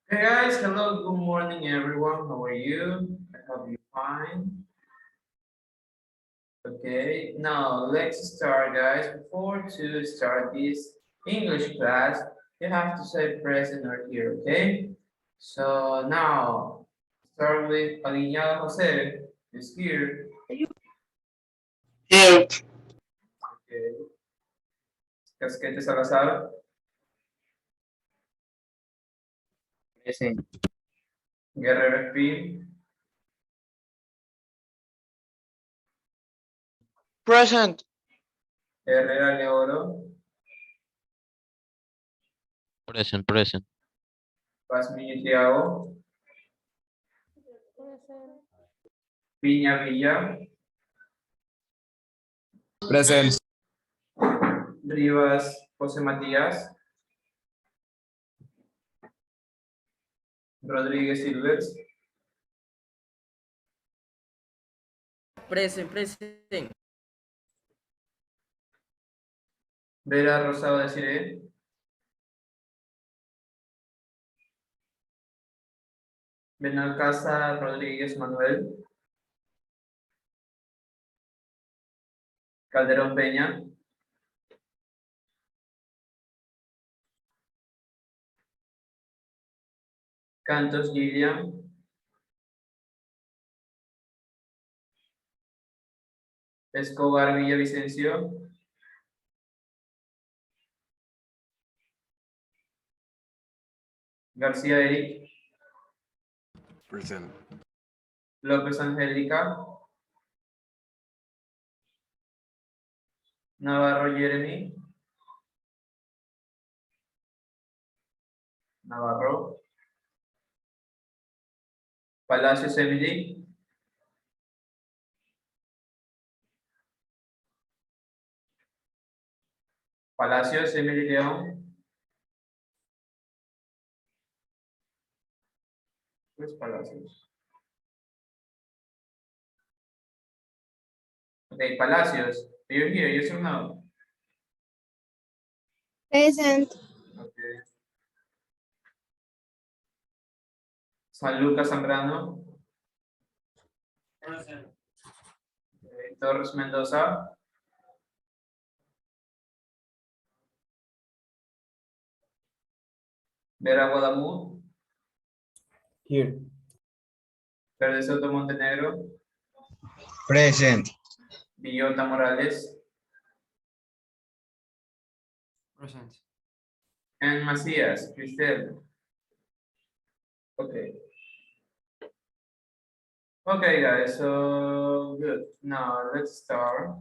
Hey guys, hello, good morning everyone. How are you? I hope you're fine. Okay, now let's start guys. Before to start this English class, you have to say present or here, okay? So now start with Aliñada Jose is here. Here. Okay. Casquete Salazar, Present. Guerrero Espín, Present. Herrera Leoro, Present. Paz Miño Thiago, Piña Villa, Present. Rivas José Matías, Rodríguez Silvers, Present. Vera Rosado de Siré, Benalcázar Rodríguez Manuel, Calderón Peña, Cantos Gilliam, Escobar Villavicencio, García Eric, Present. López Angélica, Navarro Jeremy, Navarro, Palacios Emily, Palacios Emily León, pues Palacios. Okay, Palacios, you're here, yes or no? Present. Okay. San Lucas Zambrano. Okay. Torres Mendoza. Vera Guadamú. Here. Verde Soto Montenegro. Present. Villota Morales. Present. And Macías, Cristel. Okay. Okay, guys, so good. Now let's start.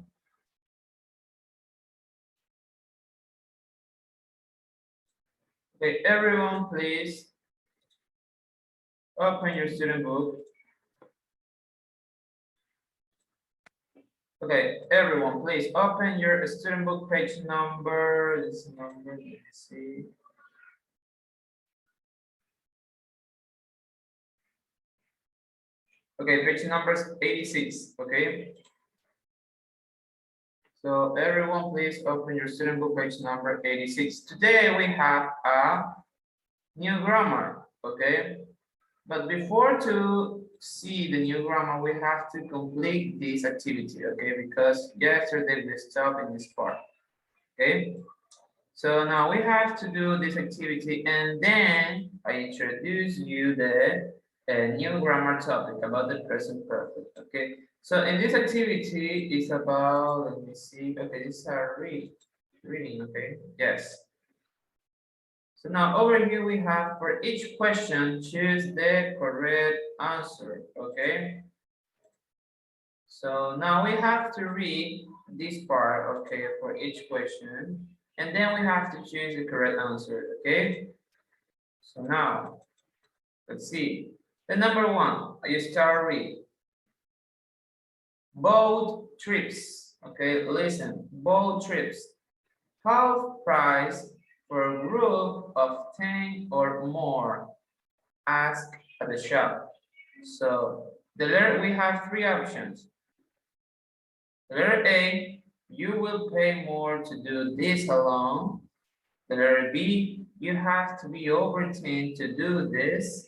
Okay, everyone, please open your student book. Okay, everyone, please open your student book page number. This number, let me see. Okay, page number is 86, okay? So everyone, please open your student book page number 86. Today we have a new grammar, okay? But before to see the new grammar, we have to complete this activity, okay? Because yesterday we stopped in this part, okay? So now we have to do this activity, and then I introduce you the new grammar topic about the present perfect, okay? So in this activity is about, let me see, okay, this is our reading, okay? Yes. So now over here we have for each question, choose the correct answer, okay? So now we have to read this part, okay, for each question, and then we have to choose the correct answer, okay? So now, let's see. The number one, you start read. Boat trips, okay, listen, boat trips. Half price for a group of 10 or more. Ask at the shop. So the letter, we have three options. The letter A, you will pay more to do this alone. The letter B, you have to be over 10 to do this.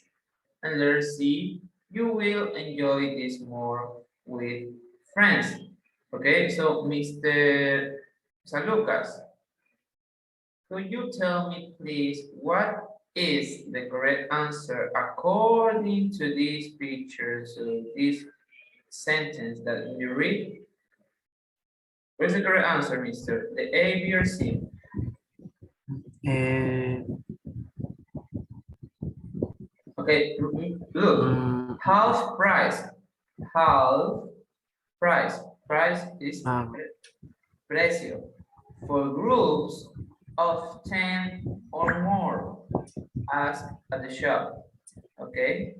And letter C, you will enjoy this more with friends. Okay, so Mr. San Lucas, could you tell me please what is the correct answer according to these pictures of this sentence that you read? Where's the correct answer, Mister? The A, B, or C? Uh, Okay, look, half price, half price. Price is precio for groups of 10 or more. Ask at the shop. Okay.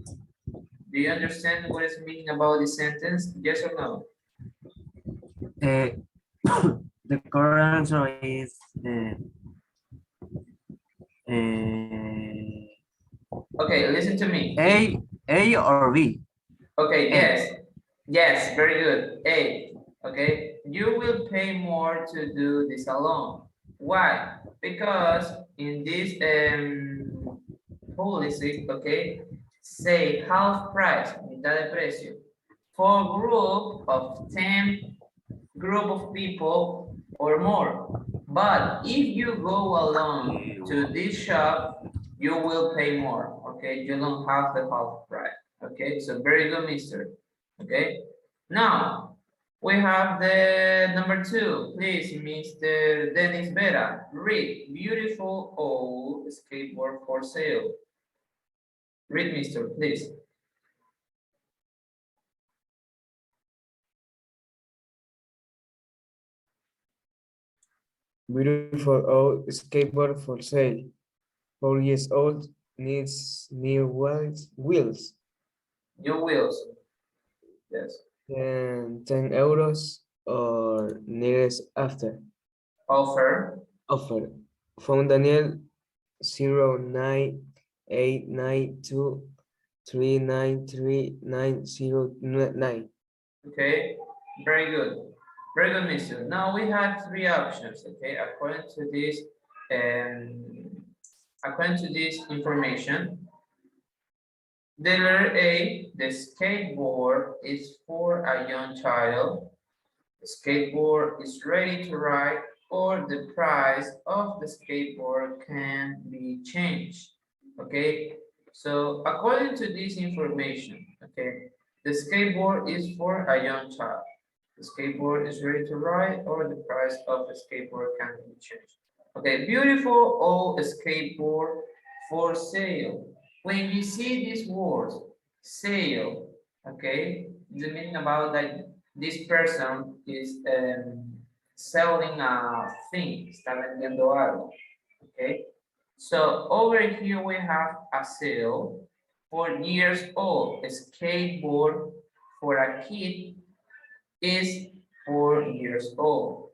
Do you understand what is meaning about this sentence? Yes or no? the correct answer is Okay, listen to me. A or B. Okay, A. yes. Yes, very good. A. Okay, you will pay more to do this alone. Why? Because in this policy, okay, say half price, mitad de precio, for group of 10 group of people or more. But if you go alone to this shop, you will pay more. Okay, you don't have the half price. Okay, so very good, mister. Okay, now we have the number 2. Please, Mr. Dennis Vera, read beautiful old skateboard for sale. Read, mister, please. Beautiful old skateboard for sale. 4 years old, needs new wheels New wheels. Yes. and 10 euros or nearest after. Offer. Offer. Phone Daniel 098923939009. Okay, very good. Very good, mister. Now we have 3 options, okay, according to this information. The letter A, the skateboard is for a young child. The skateboard is ready to ride, or the price of the skateboard can be changed. Okay, so according to this information, okay, the skateboard is for a young child. The skateboard is ready to ride, or the price of the skateboard can be changed. Okay, beautiful old skateboard for sale. When you see these words, sale, okay, the meaning about that this person is selling a thing, está vendiendo algo, okay? So over here we have a sale for years old. A skateboard for a kid is 4 years old.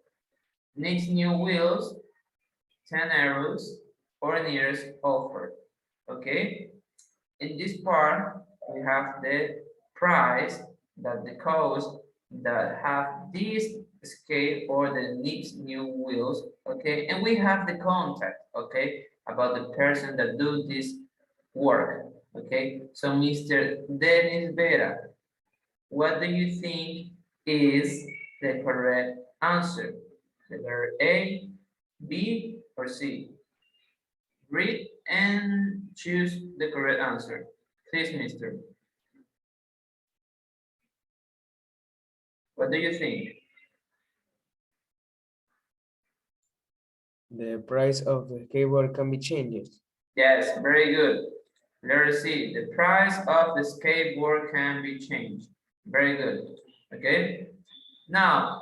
Next new wheels, 10 euros or nearest offer. Okay. In this part, we have the price that the cost that have this scale or the next new wheels. Okay. And we have the contact. Okay. About the person that do this work. Okay. So Mr. Dennis Vera, what do you think is the correct answer? The letter A, B, or C? Read and choose the correct answer. Please, mister. What do you think? The price of the skateboard can be changed. Yes, very good. Letter C, the price of the skateboard can be changed. Very good. Okay. Now,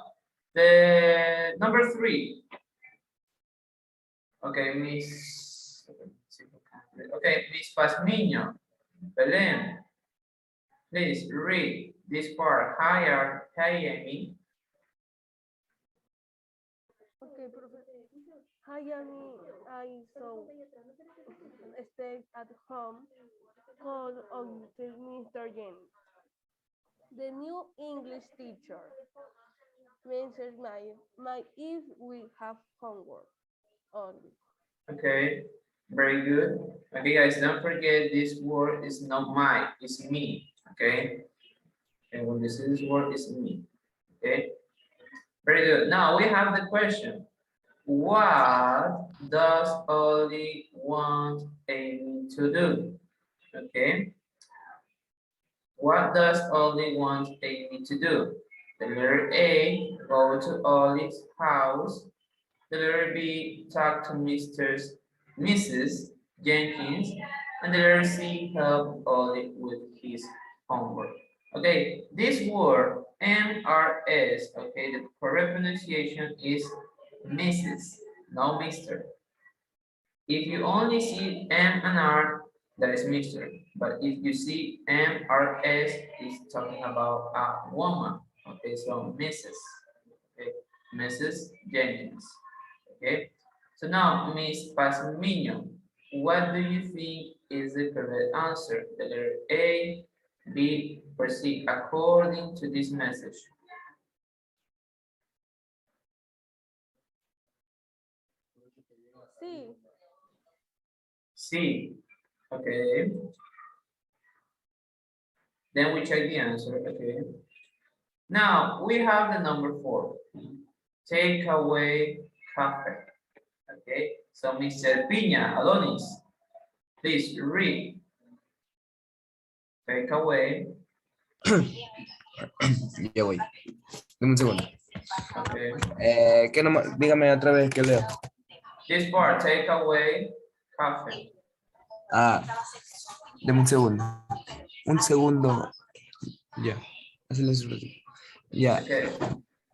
the number 3. Okay, Miss. Okay, Miss Pazmiño, Belén, please read this part. Hi, Amy. Okay, Professor. Hi, Annie. I saw stay at home called on Mr. James, the new English teacher. Mentioned my if we have homework only. Okay, very good. Okay, guys, don't forget this word is not my, it's me. Okay, and when you see this word, it's me. Okay, very good. Now we have the question. What does Ollie want Amy to do? Okay. What does Ollie want Amy to do? The letter A, go to Ollie's house. The letter B, talk to Mrs. Jenkins. And the letter C, help Ollie with his homework. Okay, this word MRS, okay, the correct pronunciation is Mrs., no Mr. If you only see M and R, that is Mr. But if you see MRS, it's talking about a woman. Okay, so Mrs. Okay, Mrs. Jenkins. Okay, so now Miss Pasmino, what do you think is the correct answer? The letter A, B, or C, according to this message? Sí. C. Okay. Then we check the answer. Okay. Now we have the number 4. Take away cafe. Okay. So Mr. Piña, Adonis, please read. Take away. Ya voy. Dame un segundo. Okay. ¿Qué dígame otra vez que leo. This part, take away cafe. Ah, dame un segundo. Un segundo. Ya. Así les ya. Okay.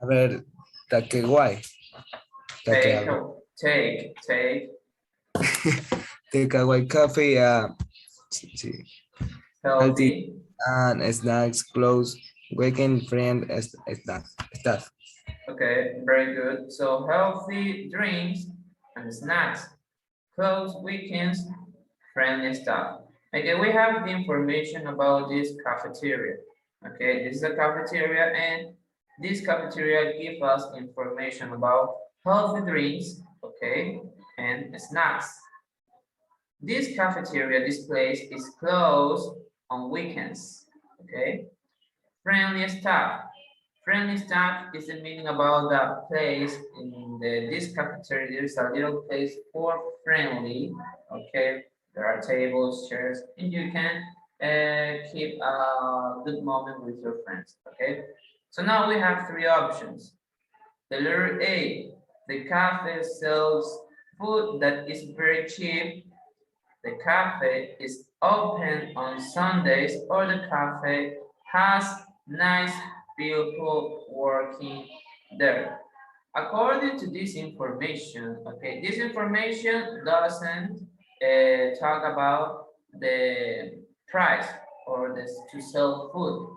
A ver, takeaway. Take Takeaway coffee. Sí. healthy. And snacks, clothes, weekend friend, stuff. Okay, very good. So healthy drinks and snacks, clothes, weekends, friendly stuff. Okay, we have the information about this cafeteria. Okay, this is a cafeteria, and this cafeteria gives us information about healthy drinks, okay, and snacks. This cafeteria, this place is closed on weekends, okay. Friendly staff. Friendly staff is the meaning about the place in this cafeteria. There's a little place for friendly, okay. There are tables, chairs, and you can keep a good moment with your friends, okay. So now we have 3 options. The letter A, the cafe sells food that is very cheap. The cafe is open on Sundays, or the cafe has nice people working there. According to this information, okay, this information doesn't talk about the price or this to sell food.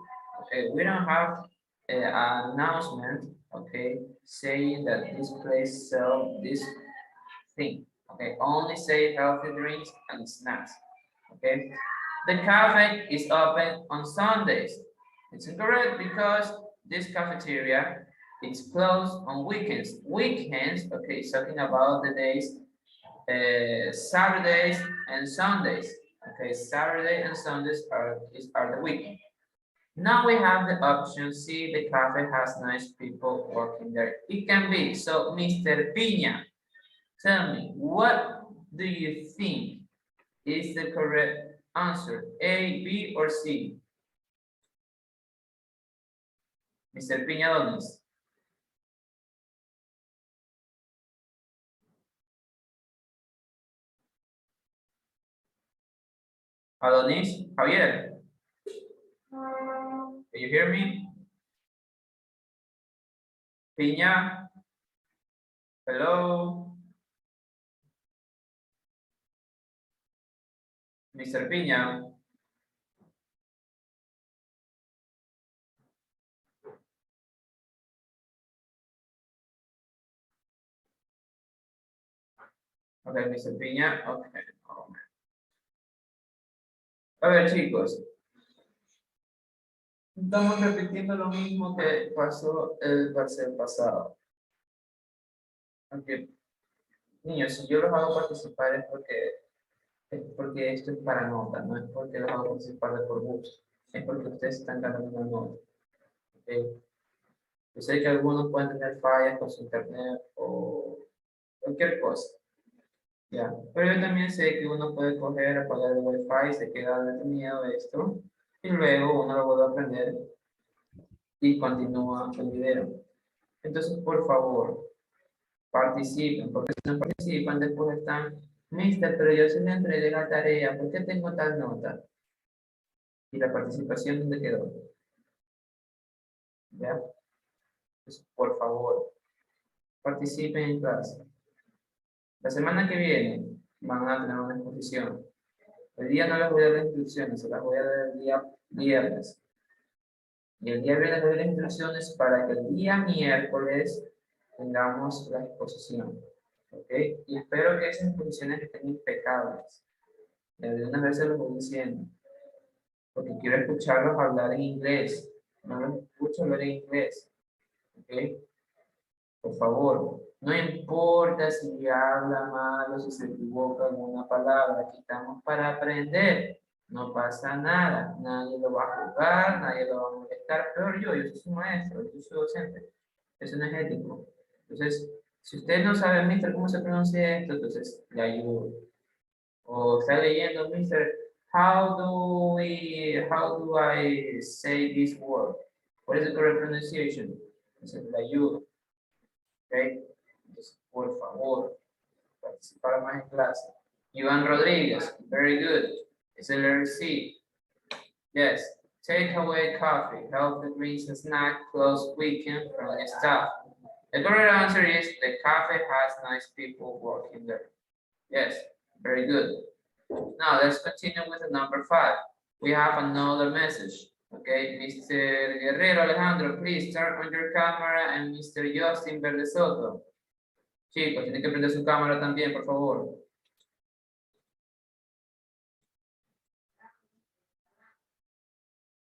Okay, we don't have an announcement, okay, saying that this place sell this thing. Okay, only say healthy drinks and snacks. Okay, the cafe is open on Sundays. It's incorrect because this cafeteria is closed on weekends. Weekends, okay, talking about the days Saturdays and Sundays. Okay, Saturday and Sundays are the weekend. Now we have the option C, the cafe has nice people working there. It can be. So, Mr. Piña, tell me, what do you think is the correct answer? A, B, or C? Mr. Piñadones. Adonis, Javier. Can you hear me? Piña. Hello. Mr. Piña. Okay, Mr. Piña. Okay. Oh, man. A ver, chicos. Estamos repitiendo lo mismo que pasó el parcial pasado. Okay. Niños, si yo los hago participar es porque esto es para nota, no es porque los hago participar de por gusto, es porque ustedes están ganando una nota. ¿Ok? Yo sé que algunos pueden tener fallas con su internet o cualquier cosa, ya. Pero yo también sé que uno puede coger, apagar el wifi, se queda detenido de esto, y luego uno lo vuelve a aprender y continúa el video. Entonces, por favor, participen, porque si no participan, después están, mister, pero yo sí le entregué la tarea, ¿por qué tengo tal nota? Y la participación, ¿dónde quedó? ¿Ya? Pues, por favor, participen en clase. La semana que viene van a tener una exposición. El día no les voy a dar las instrucciones, se las voy a dar el día viernes. Y el día viernes les doy las instrucciones para que el día miércoles tengamos la exposición. ¿Ok? Y espero que esas exposiciones estén impecables. Y algunas veces lo voy diciendo. Porque quiero escucharlos hablar en inglés. No los escucho hablar en inglés. ¿Ok? Por favor, no importa si habla mal o si se equivoca en una palabra, aquí estamos para aprender. No pasa nada, nadie lo va a juzgar, nadie lo va a molestar. Peor yo soy su maestro, yo soy docente. Eso no es ético. Entonces, si usted no sabe, mister, cómo se pronuncia esto, entonces le ayudo. O está leyendo, mister, how do I say this word? What is the correct pronunciation? Entonces le ayudo. ¿Ok? Entonces, por favor, participar más en clase. Iván Rodríguez, very good. It's a letter C. Yes. Take away coffee, help the drinks and snack, close weekend from the staff. The correct answer is the cafe has nice people working there. Yes, very good. Now let's continue with the number 5. We have another message. Okay, Mr. Guerrero Alejandro, please turn on your camera, and Mr. Justin Verde Soto. Chicos, tienen que prender su cámara también, por favor.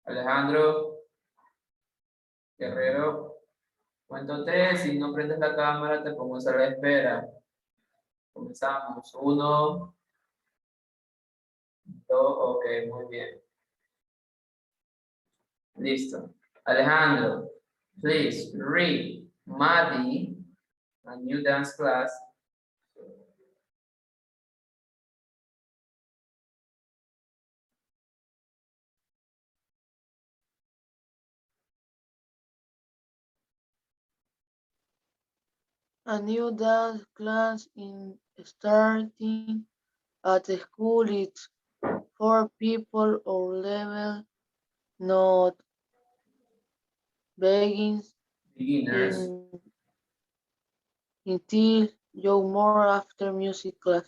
Alejandro, Guerrero, cuento 3, si no prendes la cámara te pongo a la espera. Comenzamos, 1, 2, ok, muy bien. Listo. Alejandro, please read Maddie, a new dance class. A new dance class in starting at the school is for people or level, not beginners Beginners. until you more after music class.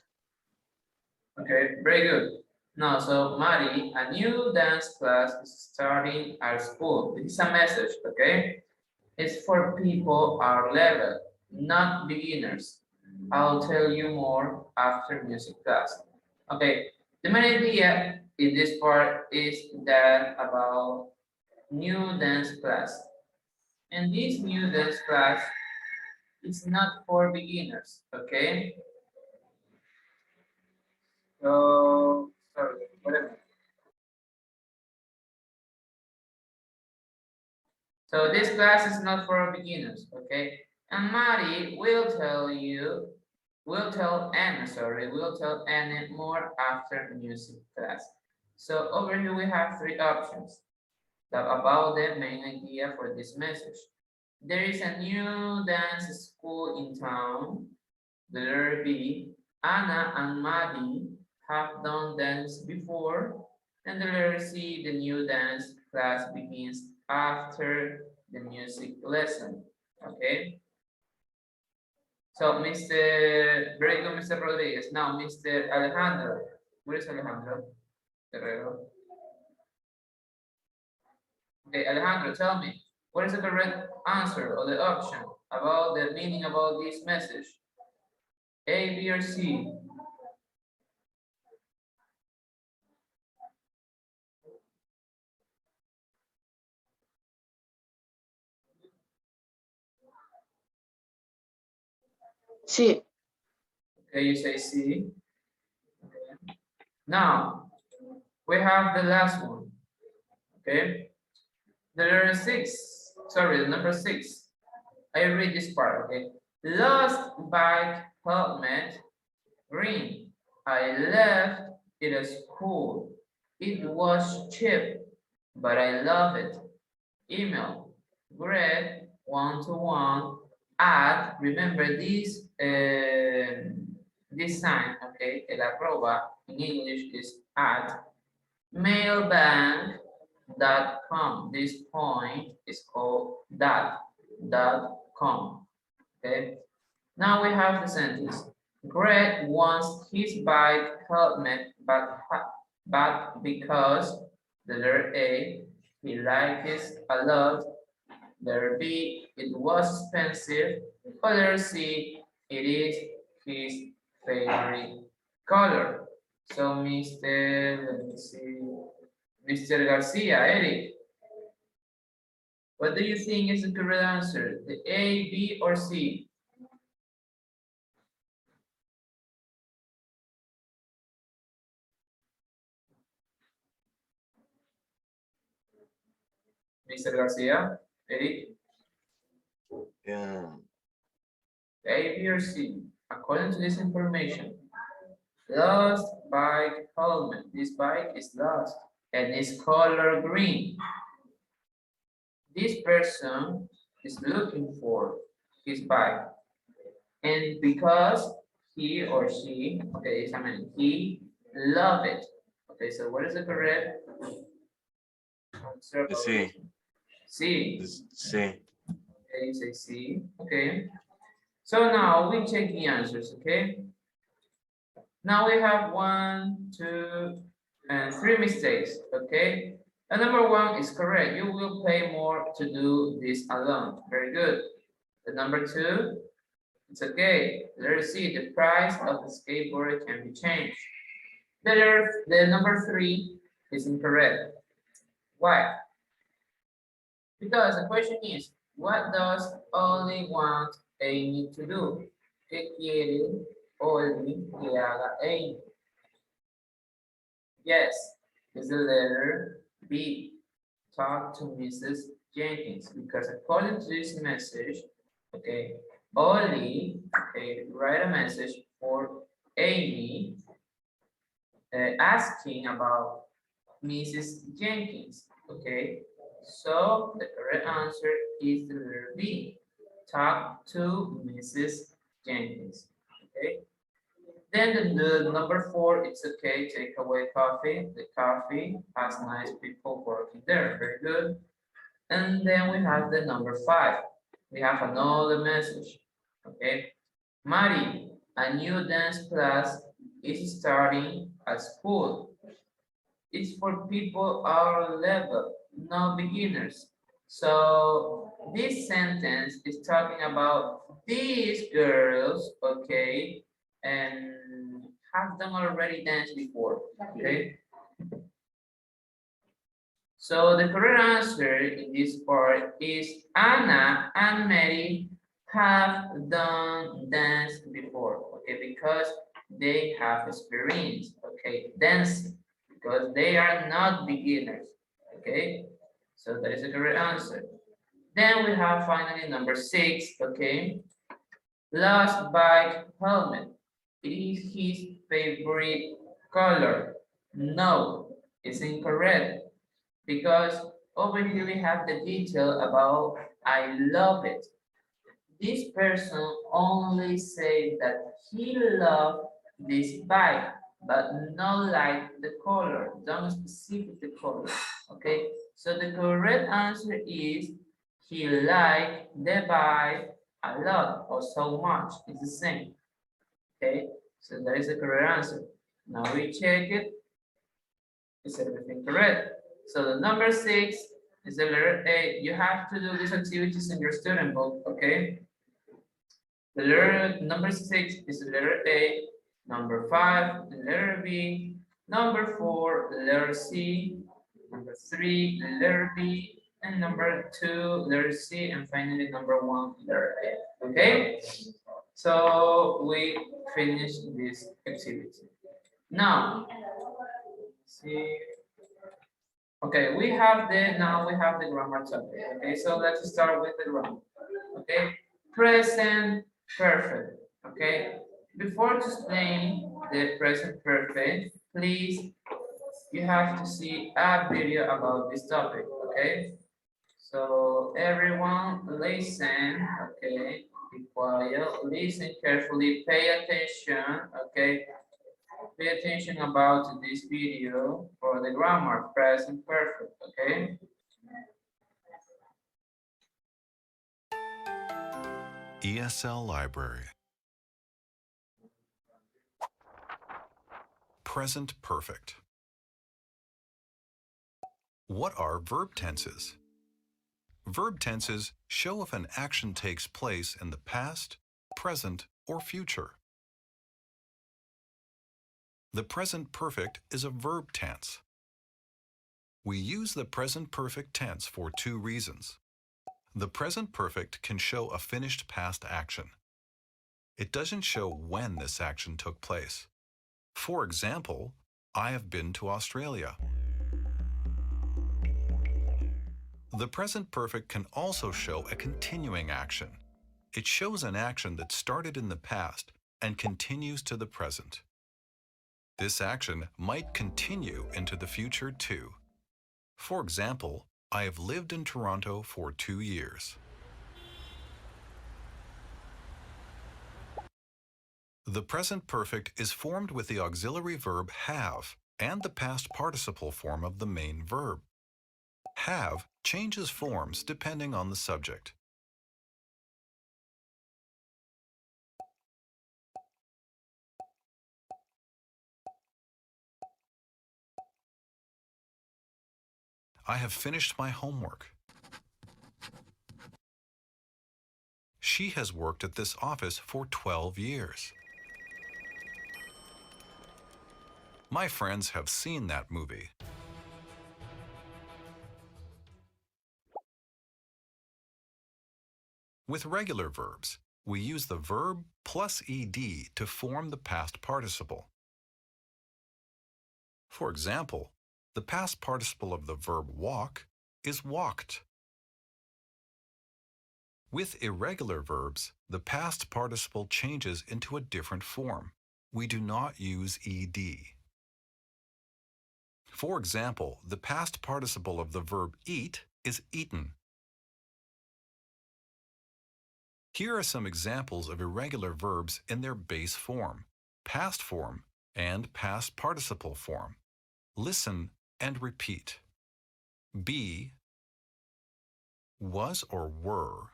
Okay, very good. Now, so Mari, a new dance class is starting at school. This is a message, okay? It's for people our level, not beginners. I'll tell you more after music class. Okay, the main idea in this part is that about new dance class. And this new dance class is not for beginners, okay? So, sorry, whatever. So this class is not for beginners, okay? And Mari will tell Anna more after music class. So over here we have 3 options about the main idea for this message. There is a new dance school in town, the letter B. Anna and Maddie have done dance before, and the letter C, the new dance class begins after the music lesson. Okay. So, very good, Mr. Rodriguez. Now, Mr. Alejandro. Where is Alejandro? Guerrero. Okay, Alejandro, tell me, what is the correct answer or the option about the meaning about this message? A, B, or C? Sí, Okay, you say C. Okay. Now, we have the last one. Okay. The letter 6. Sorry, the number 6. I read this part, okay. Lost bike helmet, green. I left it at school. It was cheap, but I love it. Email, grade 1 to 1 at, remember this this sign, okay, el arroba in English is at mailbank.com. This point is called .com. Okay. Now we have the sentence. Greg wants his bike helmet, but because the letter A, he likes a lot. Letter B, it was expensive. Or letter C, it is his favorite color. So let me see, Mr. Garcia, Eric, what do you think is the correct answer? The A, B, or C? Mr. Garcia, Eric, Yeah. A, B, or C? According to this information, lost bike helmet. This bike is lost and it's color green. This person is looking for his bike, and because he or she, okay, he love it. Okay, so what is the correct answer? C. C. C. Okay, you say C. Okay. So now we check the answers. Okay. Now we have 1, 2, and 3 mistakes. Okay. And number 1 is correct. You will pay more to do this alone. Very good. The number 2, it's okay. Let's see, the price of the skateboard can be changed. The number 3 is incorrect. Why? Because the question is, what does only want Amy to do? ¿Qué quiere Ollie que haga Amy? Yes, it's the letter B. Talk to Mrs. Jenkins, because according to this message, okay, Ollie, okay, write a message for Amy asking about Mrs. Jenkins, okay? So the correct answer is the letter B. Talk to Mrs. Jenkins, okay? Then the number 4, it's okay, take away coffee. The coffee has nice people working there, very good. And then we have the number 5. We have another message, okay? Mari, a new dance class is starting at school. It's for people our level, no beginners. So this sentence is talking about these girls, okay, and have them already danced before, okay? So the correct answer in this part is Anna and Mary have done dance before, okay, because they have experience, okay, dancing, because they are not beginners, okay? So that is the correct answer. Then we have finally number 6, okay? Lost bike helmet. It is his favorite color. No, it's incorrect, because over here we have the detail about I love it. This person only said that he loved this bike, but not like the color, don't specify the color, okay? So the correct answer is he liked the bike a lot or so much, it's the same, okay? So that is the correct answer. Now we check it, is everything correct? So the number 6 is the letter A. You have to do these activities in your student book, okay? The letter number 6 is the letter A. Number 5, the letter B. Number 4, the letter C. Number 3, the letter B. And number 2, letter C. And finally, number 1, letter A. Okay? So we finish this activity. Now, see. Okay, now we have the grammar topic. Okay, so let's start with the grammar. Okay, present perfect. Okay, before to explain the present perfect, please, you have to see a video about this topic. Okay, so everyone listen. Okay, be quiet, listen carefully, pay attention. Okay, pay attention about this video for the grammar present perfect. Okay. ESL Library. Present perfect. What are verb tenses? Verb tenses show if an action takes place in the past, present, or future. The present perfect is a verb tense. We use the present perfect tense for two reasons. The present perfect can show a finished past action. It doesn't show when this action took place. For example, I have been to Australia. The present perfect can also show a continuing action. It shows an action that started in the past and continues to the present. This action might continue into the future too. For example, I have lived in Toronto for 2 years. The present perfect is formed with the auxiliary verb have and the past participle form of the main verb. Have changes forms depending on the subject. I have finished my homework. She has worked at this office for 12 years. My friends have seen that movie. With regular verbs, we use the verb plus ed to form the past participle. For example, the past participle of the verb walk is walked. With irregular verbs, the past participle changes into a different form. We do not use ed. For example, the past participle of the verb eat is eaten. Here are some examples of irregular verbs in their base form, past form, and past participle form. Listen and repeat. Be, was or were,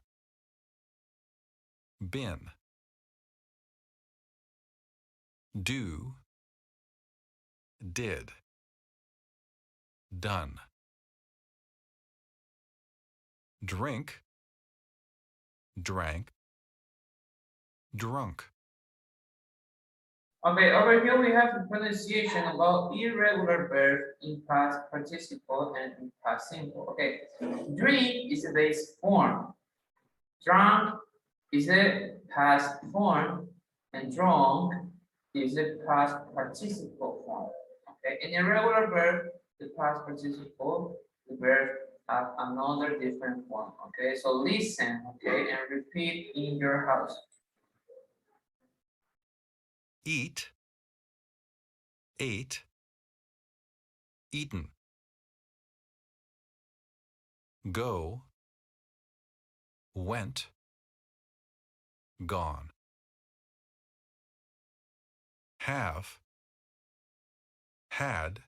been. Do, did, done. Drink, drank, drunk. Okay, over here we have the pronunciation about irregular verb in past participle and in past simple. Okay, drink is a base form. Drunk is a past form, and drunk is a past participle form. Okay, in irregular verb, the past participle, the verb have another different form. Okay, so listen, okay, and repeat in your house. Eat, ate, eaten. Go, went, gone. Have, had,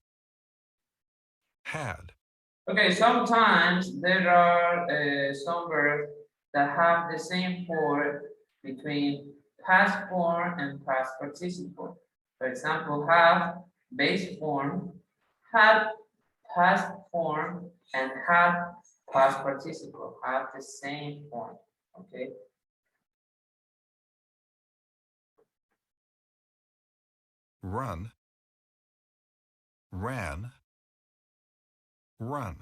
had. Okay, sometimes there are some verbs that have the same form between past form and past participle. For example, have base form, had past form, and had past participle have the same form. Okay. Run, ran, run.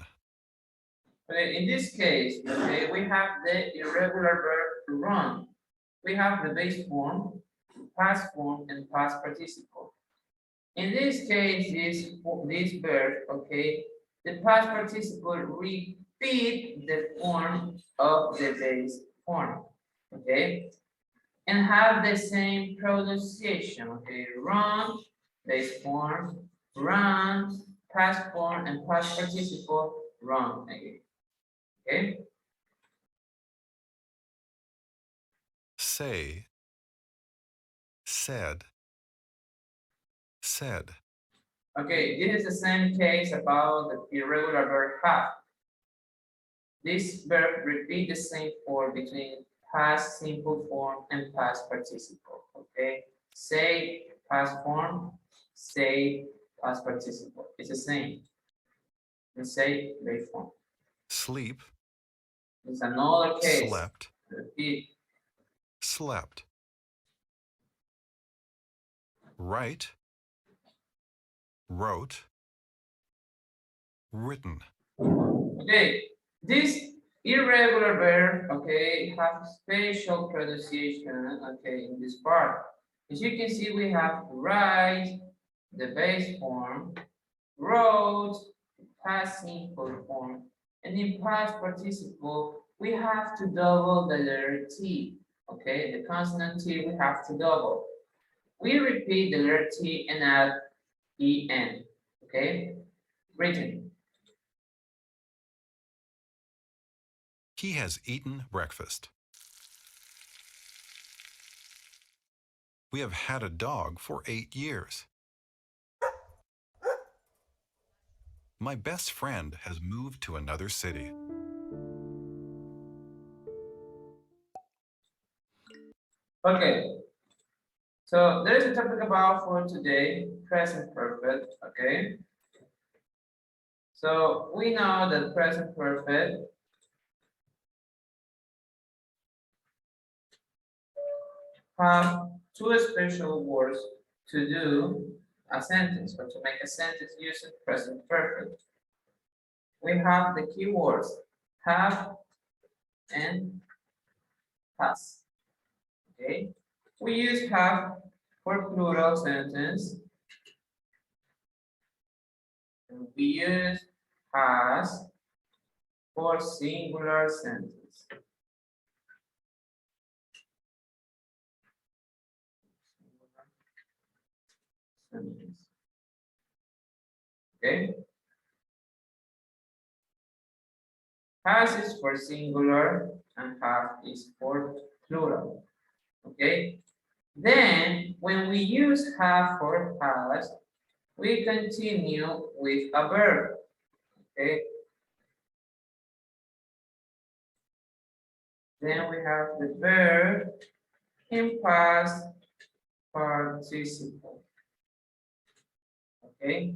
Okay, in this case, okay, we have the irregular verb run. we have the base form, past form, and past participle. In this case, this verb, okay, the past participle repeat the form of the base form, okay, and have the same pronunciation, okay, run, base form, run, past form, and past participle, run again, okay? Say, said, said. Okay, this is the same case about the irregular verb have. This verb repeat the same form between past simple form and past participle, okay? Say, past form, say, past participle. It's the same. And say, base form. Sleep, It's another case. slept, Repeat. slept. Write, wrote, written. Okay, this irregular verb, okay, have special pronunciation, okay, in this part. As you can see, we have write, the base form, wrote, past simple form, and in past participle, we have to double the letter T, okay, the consonant T, we have to double. We repeat the letter T and add EN, okay, written. He has eaten breakfast. We have had a dog for 8 years. My best friend has moved to another city. Okay, so there's a topic about for today, present perfect, okay? So we know that present perfect have two special words to do a sentence or to make a sentence using present perfect. We have the keywords have and has, okay? We use have for plural sentence. And we use has for singular sentence. Okay. Has is for singular and have is for plural. Okay. Then when we use have for has, we continue with a verb. Okay. Then we have the verb in past participle. Okay.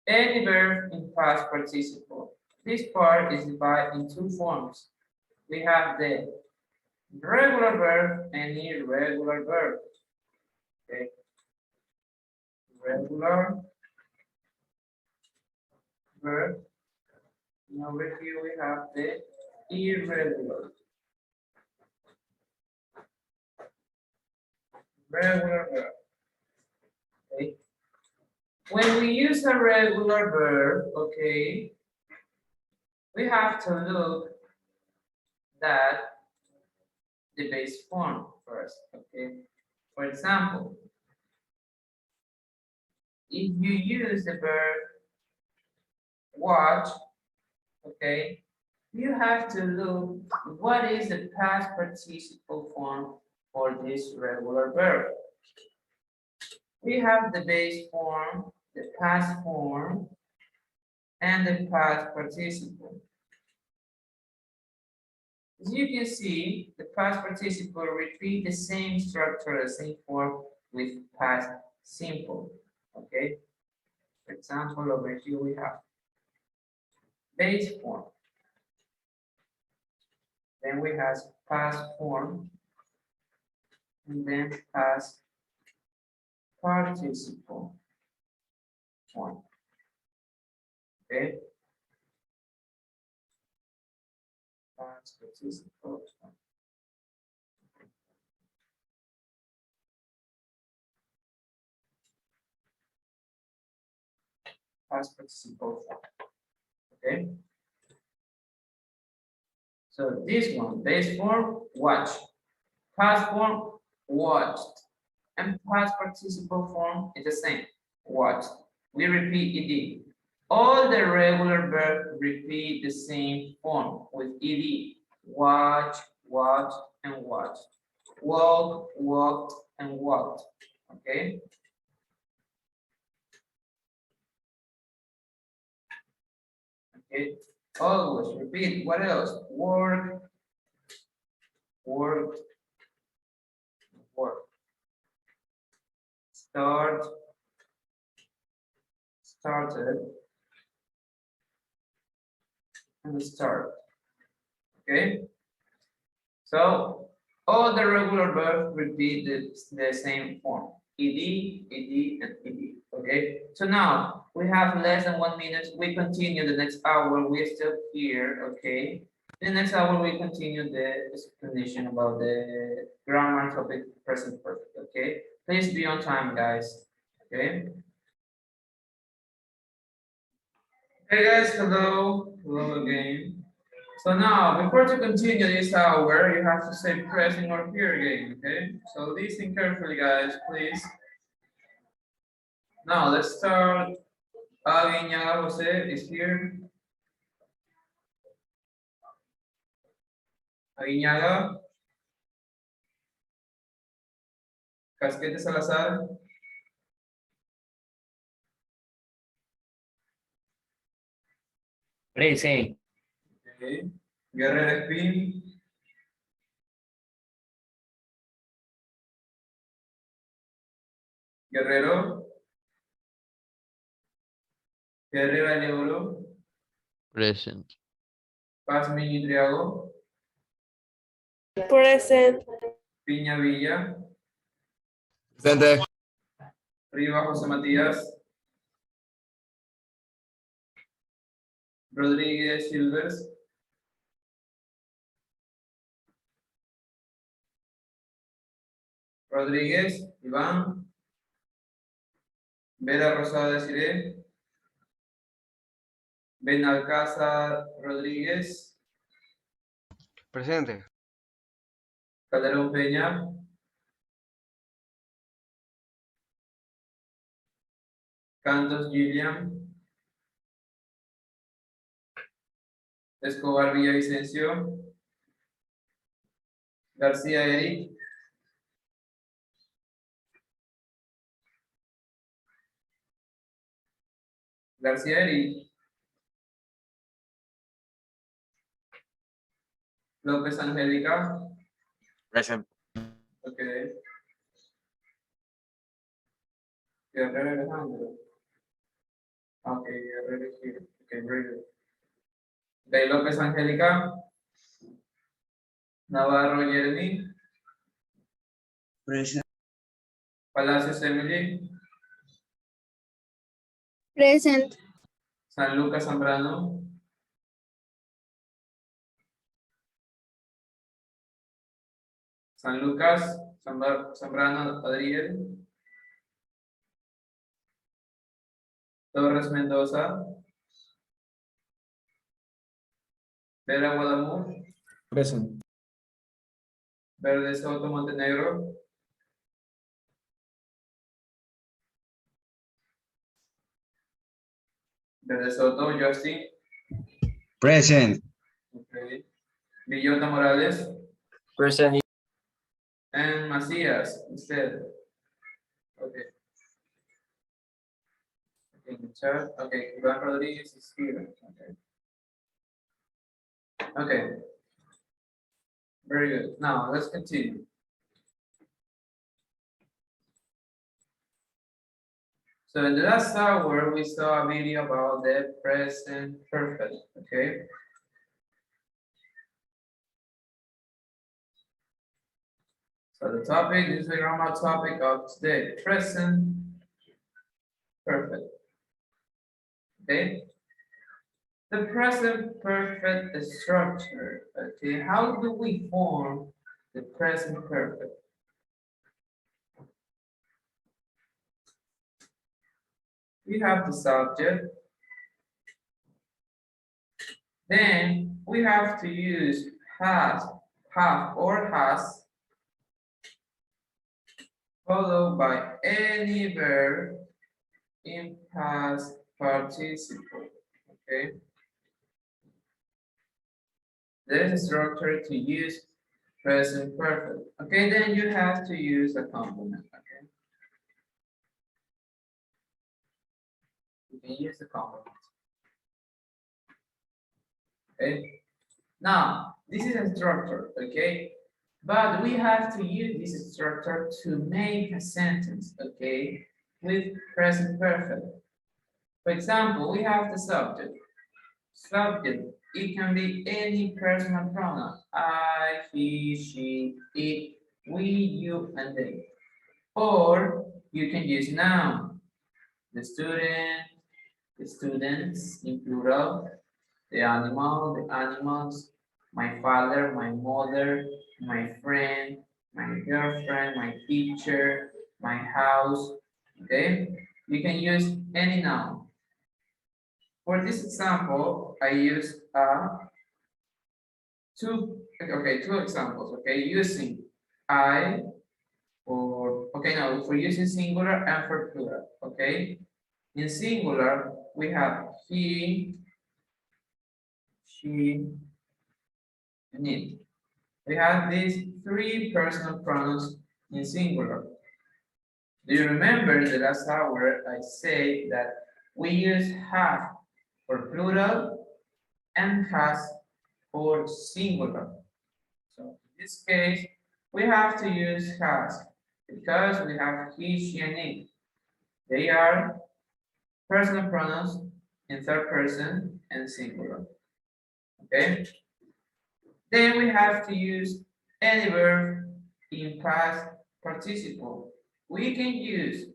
Any verb in past participle. This part is divided in two forms. We have the regular verb and irregular verb. Okay. Regular verb. And over here we have the irregular. Regular verb. Okay. When we use a regular verb, okay, we have to look at the base form first, okay? For example, if you use the verb watch, okay, you have to look what is the past participle form for this regular verb. We have the base form, the past form, and the past participle. As you can see, the past participle repeat the same structure, the same form with past simple. Okay. For example, over here we have base form. Then we have past form, and then past participle form. Okay. Past participle form. past participle form. Okay. So this one, base form, watch. Past form, watched. And past participle form is the same, watched. We repeat ed. All the regular verbs repeat the same form with ed. Watch, watched, and watched. Walk, walked, and walked. Okay. Okay. Always repeat. What else? Work, worked, work. Start, started, and start. Okay. So all the regular verbs repeat the same form. Ed, and ed. Okay. So now we have less than 1 minute. We continue the next hour. We're still here. Okay. The next hour we continue the explanation about the grammar topic present perfect. Okay. Please be on time, guys. Okay. Hey guys, hello. Hello again. So now, before to continue this hour, you have to say present or here again, okay? So listen carefully, guys, please. Now, let's start. Aguiñaga Jose is here. Aguiñaga. Casquete Salazar. Present. Okay. Guerrero Espín. Guerrero. Guerrero Negro. Present. Paz Triago. Present. Piña Villa. Presente. Riva José Matías. Rodríguez Silvers. Rodríguez Iván. Vera Rosada Desiré. Benalcázar Rodríguez. Presente. Calderón Peña. Cantos Gilliam. Escobar Villavicencio. García Eric. García Eric. López Angélica. Present. Okay. Guerrero Alejandro. Okay, Guerrero here. Okay, very good. Okay, López Angélica. Navarro Jeremy. Present. Palacios Emily. Present. San Lucas Zambrano. San Lucas Zambrano Adriel. Torres Mendoza. Vera Guadamur. Present. Verde Soto Montenegro. Verde Soto Justin. Present. Okay. Villota Morales. Present. And Macías instead. Okay. Okay, in the chat. Okay, Iván Rodríguez is here. Okay. Okay. Very good. Now let's continue. So in the last hour, we saw a video about the present perfect. Okay. So the topic is the grammar topic of today, present perfect. Okay. The present perfect structure. Okay. How do we form the present perfect? We have the subject, Then we have to use has, have, or has, followed by any verb in past participle. Okay. There's a structure to use present perfect. Okay, then you have to use a complement. Okay. You can use the complement. Okay. Now, this is a structure, okay? But we have to use this structure to make a sentence, okay? With present perfect. For example, we have the subject. Subject, it can be any personal pronoun. I, he, she, it, we, you, and they. Or you can use noun. The student, the students in plural, the animal, the animals, my father, my mother, my friend, my girlfriend, my teacher, my house. Okay, you can use any noun. For this example, I use two examples. Okay, using I, or for using singular and for plural. Okay, in singular we have he, she, and it. We have these three personal pronouns in singular. Do you remember the last hour I said that we use have for plural and has for singular? So in this case, we have to use has because we have he, she, and it. They are personal pronouns in third person and singular. Okay. Then we have to use any verb in past participle. We can use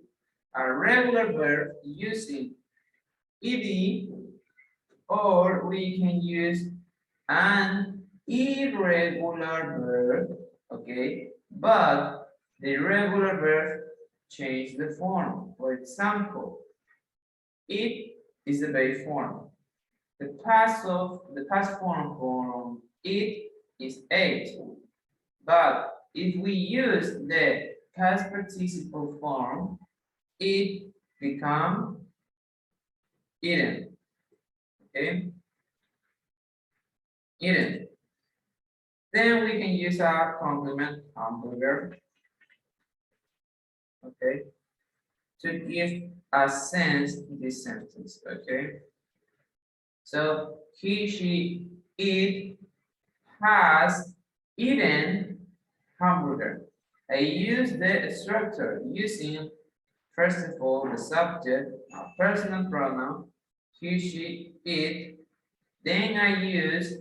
a regular verb using ed, or we can use an irregular verb, okay? But the regular verb change the form. For example, it is the base form. The past form from it is ate. But if we use the past participle form, it becomes eaten. Okay? Eaten. Then we can use a complement hamburger. Okay? To give a sense to this sentence. Okay? So he, she, it has eaten hamburger. I use the structure using, first of all, the subject, a personal pronoun, he, she, it. Then I use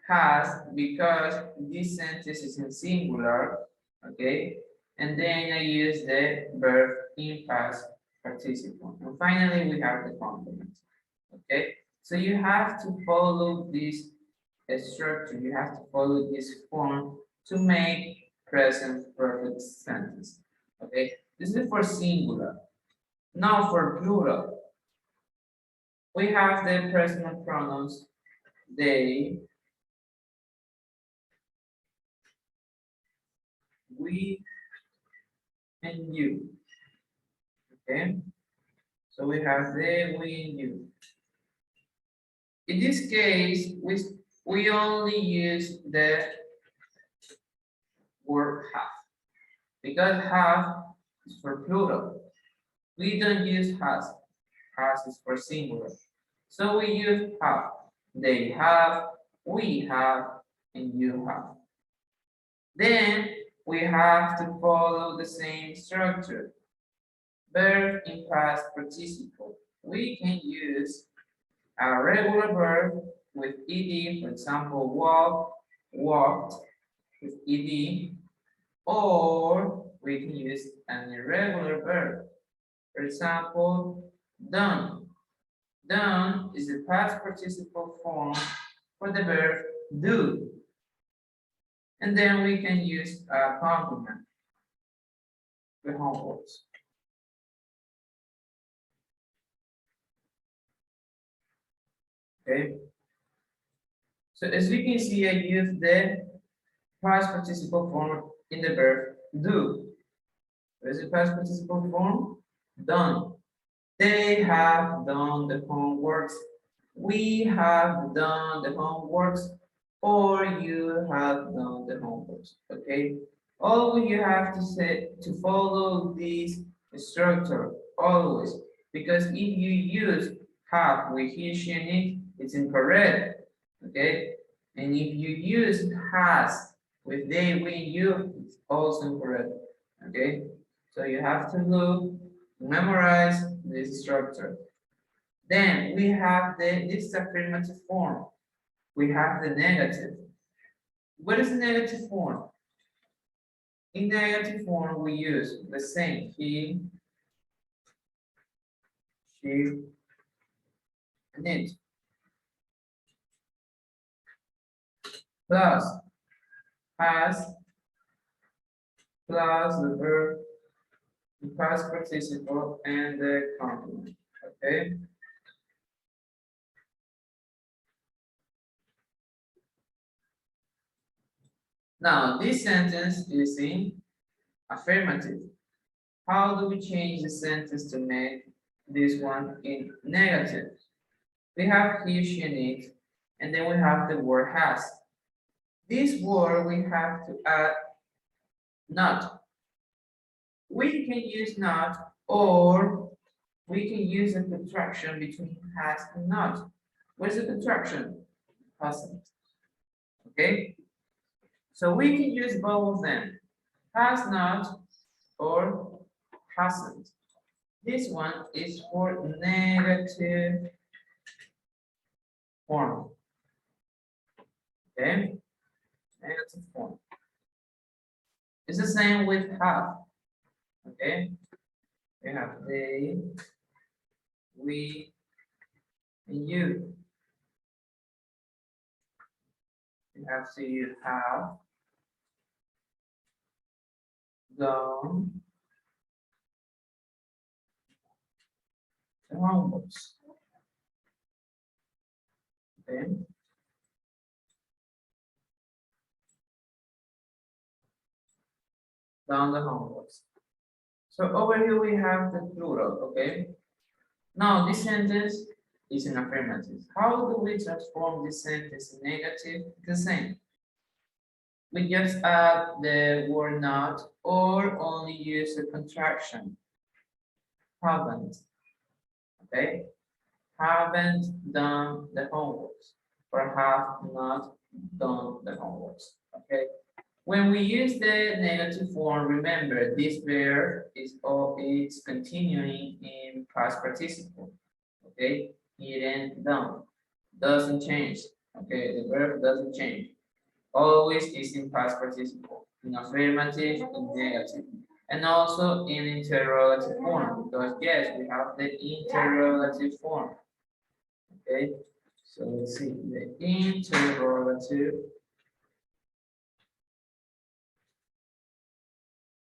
has because this sentence is in singular, okay? And then I use the verb in past participle. And finally, we have the complement, okay? So you have to follow this structure, you have to follow this form to make present perfect sentence, okay? This is for singular. Now for plural, we have the personal pronouns they, we, and you. Okay, so we have they, we, and you. In this case, we only use the word have because have is for plural. We don't use has. Has is for singular. So we use have. They have, we have, and you have. Then we have to follow the same structure. Verb in past participle. We can use a regular verb with ed, for example, walk, walked with ed, or we can use an irregular verb. For example, done. Done is the past participle form for the verb do. And then we can use a complement, the homeworks. Okay. So as you can see, I use the past participle form in the verb do. What is the past participle form? Done. They have done the homeworks. We have done the homeworks. Or you have done the homeworks. Okay. All you have to say to follow this structure always, because if you use have with he, she, and it, it's incorrect. Okay. And if you use has with they, we, you, it's also incorrect. Okay. So you have to look, memorize this structure. Then we have this affirmative form. We have the negative. What is the negative form? In negative form, we use the same he, she, and it. Plus has, plus the verb, the past participle, and the complement. Okay. Now, this sentence is in affirmative. How do we change the sentence to make this one in negative? We have he, she, and it, and then we have the word has. This word we have to add not. We can use not, or we can use a contraction between has and not. What is the contraction? Hasn't. Okay? So we can use both of them. Has not or hasn't. This one is for negative form. Okay? Negative form. It's the same with have. Okay? We have they, we, and you. You have to use have, done, the homeworks. Okay. Done the homeworks. So over here we have the plural, okay? Now this sentence is an affirmative. How do we transform this sentence in negative? The same. We just add the word not or only use a contraction. Haven't. Okay? Haven't done the homeworks or have not done the homeworks. Okay? When we use the negative form, remember this verb is it's continuing in past participle. Okay, didn't, done, doesn't change. Okay, the verb doesn't change. Always is in past participle, in affirmative, in negative, and also in interrogative form. Because yes, we have the interrogative form. Okay, so let's see the interrogative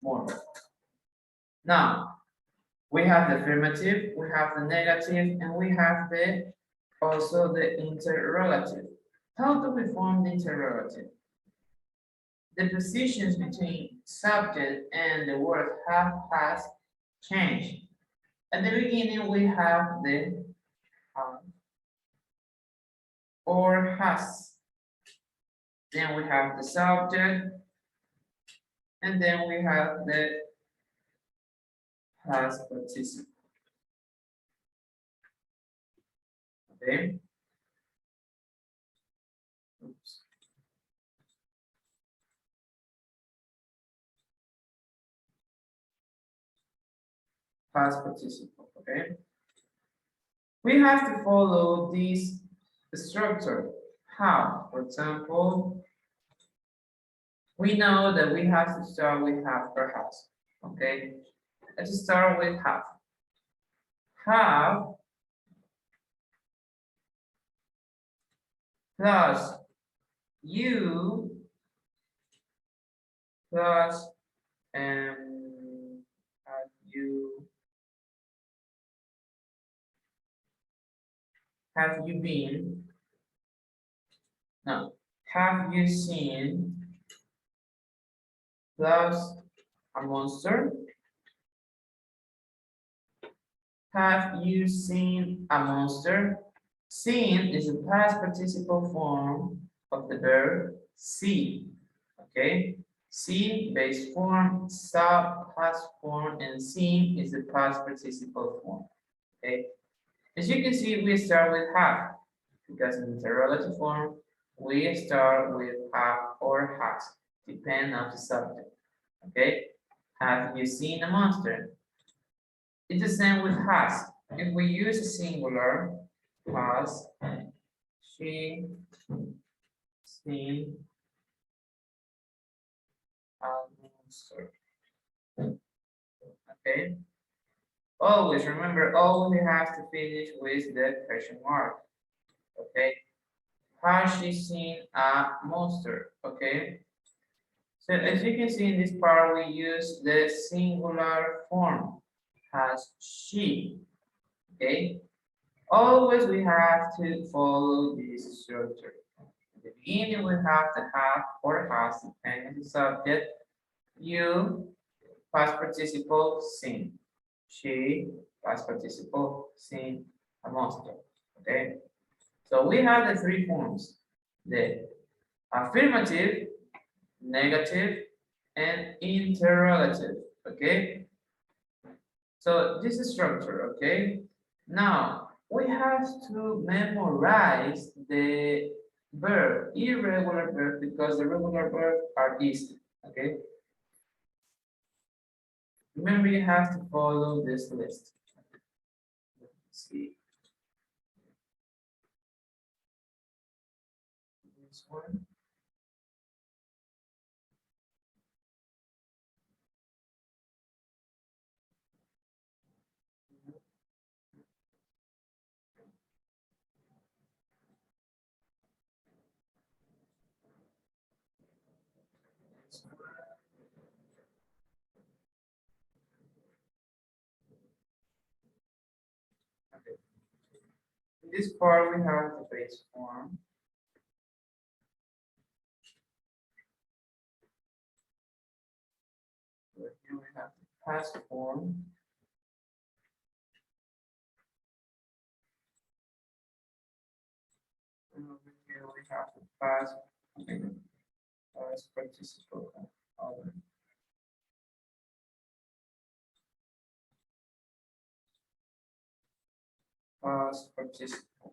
form. Now, we have the affirmative, we have the negative, and we have the also the interrogative. How do we form the interrogative? The positions between subject and the word have, has changed. At the beginning, we have the have or has. Then we have the subject, and then we have the has participle. Okay. Oops. Past participle. Okay. We have to follow this structure. How? For example, we know that we have to start with have perhaps. Okay. Let's start with have. Have plus you plus have you been Now, have you seen plus a monster? Have you seen a monster? Seen is the past participle form of the verb see. Okay? See, base form, saw, past form, and seen is the past participle form. Okay? As you can see, we start with have, because in the relative form, we start with have or has, depending on the subject. Okay? Have you seen a monster? It's the same with has. If we use a singular, has she seen a monster? Okay. Always remember, always we have to finish with the question mark. Okay. Has she seen a monster? Okay. So as you can see in this part, we use the singular form. Has she? Okay. Always we have to follow this structure. At the beginning, we have to have or has, depending on the subject. You, past participle, seen. She, past participle, seen a monster. Okay. So we have the three forms: the affirmative, negative, and interrogative. Okay. So this is structure. Okay. Now we have to memorize the verb, irregular verb, because the regular verbs are easy. Okay. Remember, you have to follow this list. Let's see. This one. Okay. In this part, we have the base form. So here we have the past form. And over here we have the past participle. Past participle.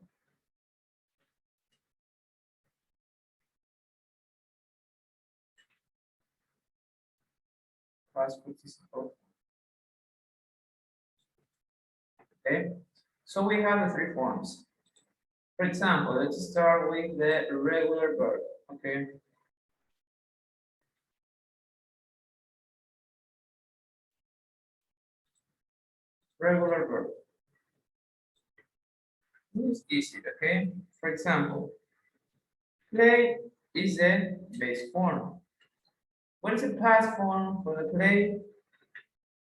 Past participle. Okay, so we have the three forms. For example, let's start with the irregular verb. Okay. Regular verb. This is easy, okay? For example, play is the base form. What is the past form for the play?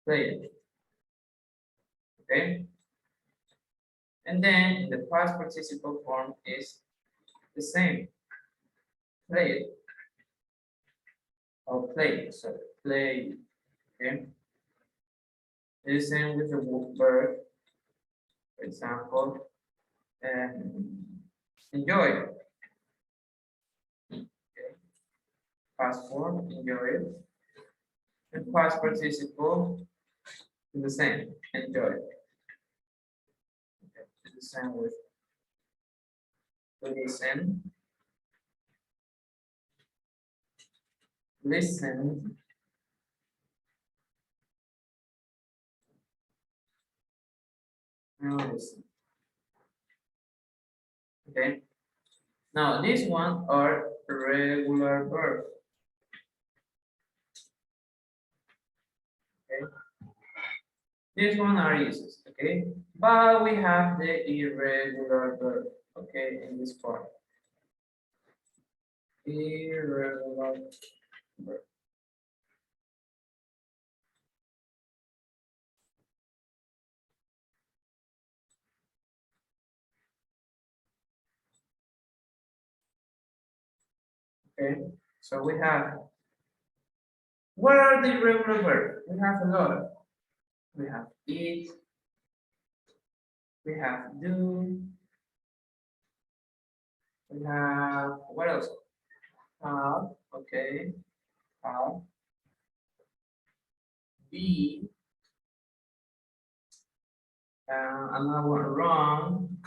Play. Okay? And then the past participle form is the same. Play. Or play, sorry, play. Okay? The same with the verb. For example, enjoy. Okay. Past form, enjoy. And past participle is the same, enjoy. Okay. It's the same with listen. Listen. Now listen. Okay. Now this one are regular verbs. Okay. This one are uses, okay? But we have the irregular verb, okay, in this part. Irregular verb. Okay, so we have, what are the irregular verbs? We have a lot. We have eat, we have do, we have, what else? Have, okay, have, be, another one, run,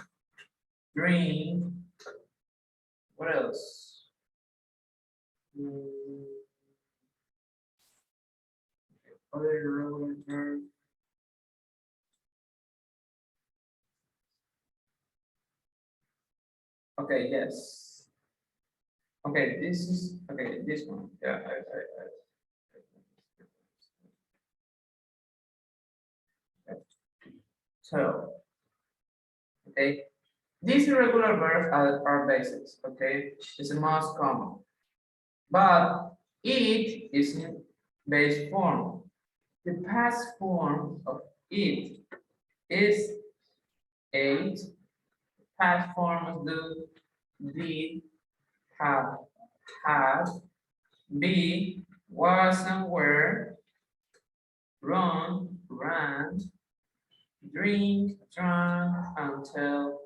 drink, what else? Other irregular verbs. Okay, yes. Okay, this is, okay, this one, yeah, so, okay, these irregular verbs are basics, okay, it's the most common, but it is in base form. The past form of it is ate, past form of do, did, have, had, be, was and were, run, ran, drink, drank, until,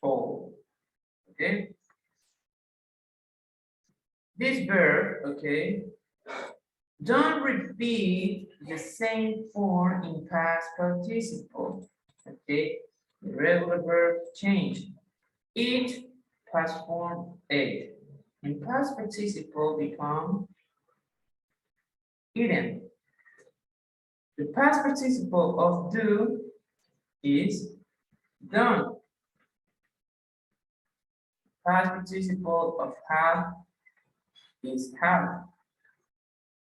told. Okay. This verb, okay, don't repeat the same form in past participle. Okay, the regular verb change. Eat, past form ate. In past participle become eaten. The past participle of do is done. Past participle of have is have.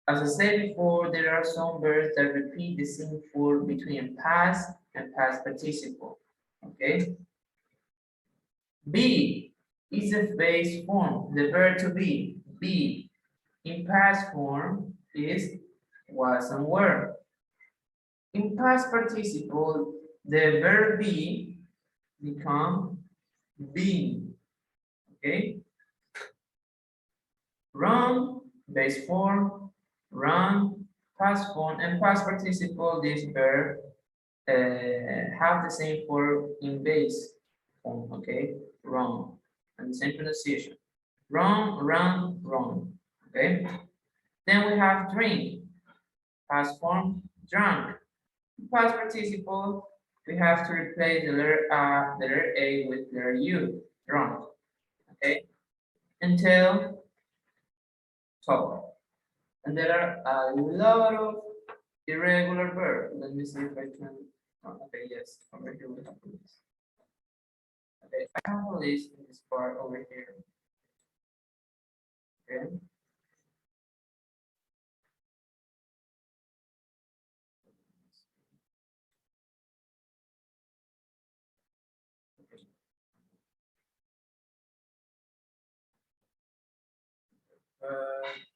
As I said before, there are some verbs that repeat the same form between past and past participle. Okay. Be is a base form. The verb to be in past form is was and were. In past participle, the verb be become being. Okay. Run, base form, run, past form, and past participle. This verb have the same form in base form. Okay, run, and the same pronunciation. Run, run, run. Okay. Then we have drink, past form, drunk. Past participle, we have to replace the letter A with letter U, drunk. Okay. Until talk. And there are a lot of irregular verbs. Let me see if I can. Oh, okay, yes, over here we have a list. Okay, I have a list in this part over here. Okay.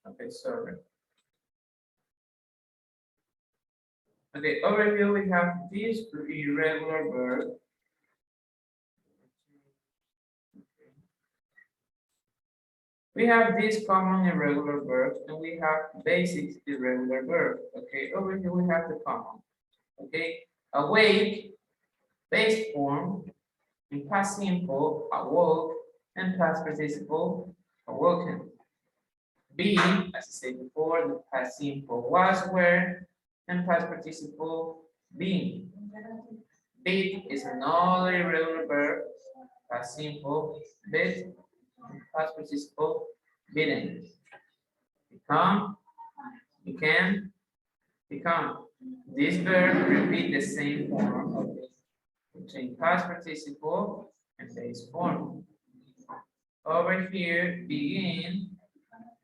Okay, sorry. Okay, over here we have this irregular verb. We have these common irregular verbs and we have basic irregular verbs. Okay, over here we have the common. Okay, awake, base form, in past simple, awoke, and past participle, awoken. Be, as I said before, the past simple was, were, and past participle, being. Bit is another irregular verb, past simple, bit, past participle, bidden. Become, became, become. This verb repeat the same form of between past participle and base form. Over here, begin,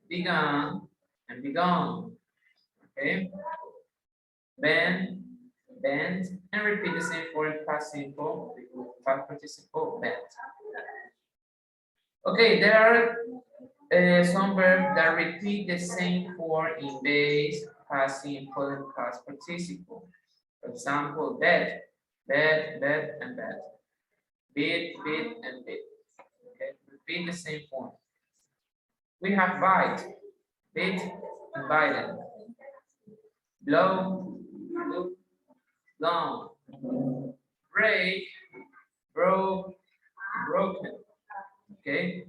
begun, and begun. Okay. Bend, bend, and repeat the same form in past simple, past participle, bend. Okay, there are some verbs that repeat the same form in base, past simple, and past participle. For example, bed, bed, bed, and bed. Bid, bid, and bid. Okay, repeat the same form. We have bite, bit, and bitten. Blow, loop, long. Break, broke, broken. Okay,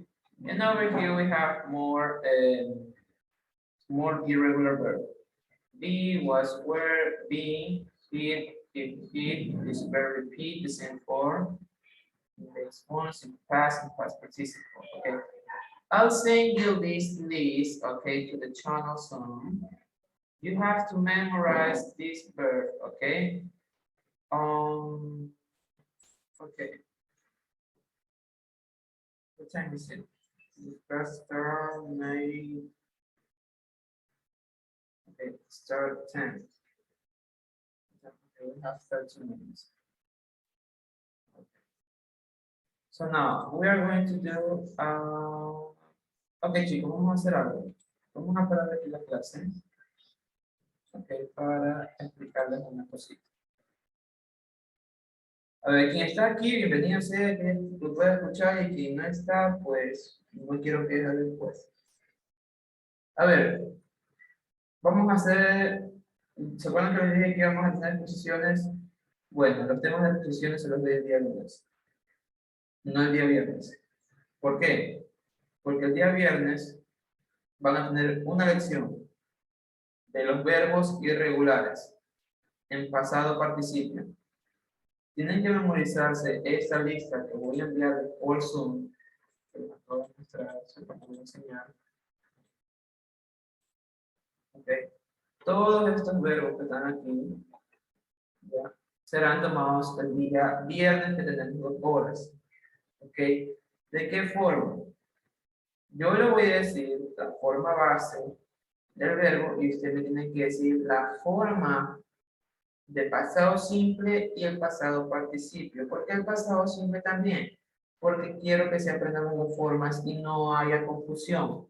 and over here we have more irregular verb. Be, was, were, being, did, did. This verb repeat the same form. In the response in past and past participle. Okay, I'll send you this list. Okay, to the channel soon. You have to memorize this verb. Okay. Okay. What time is it? The first start May. Okay, start 10. Okay, we have 30 minutes. Okay. So now we are going to do. Ok, chicos, vamos a hacer algo. Vamos a parar aquí la clase. Ok, para explicarles una cosita. A ver, quien está aquí, bienvenido sea, que lo pueda escuchar, y quien no está, pues no quiero que deje después. A ver, vamos a hacer, ¿se acuerdan que les dije que íbamos a tener exposiciones? Bueno, los temas de exposiciones son los del día lunes, no el día viernes. ¿Por qué? Porque el día viernes van a tener una lección de los verbos irregulares en pasado participio. Tienen que memorizarse esta lista que voy a enviar por Zoom, que les acabo de mostrar, se los voy a enseñar. Okay. Todos estos verbos que están aquí, ¿ya?, serán tomados el día viernes, que tenemos 2 horas. ¿Ok? ¿De qué forma? Yo le voy a decir la forma base del verbo y usted me tiene que decir la forma de pasado simple y el pasado participio. ¿Por qué el pasado simple también? Porque quiero que se aprendan las formas y no haya confusión.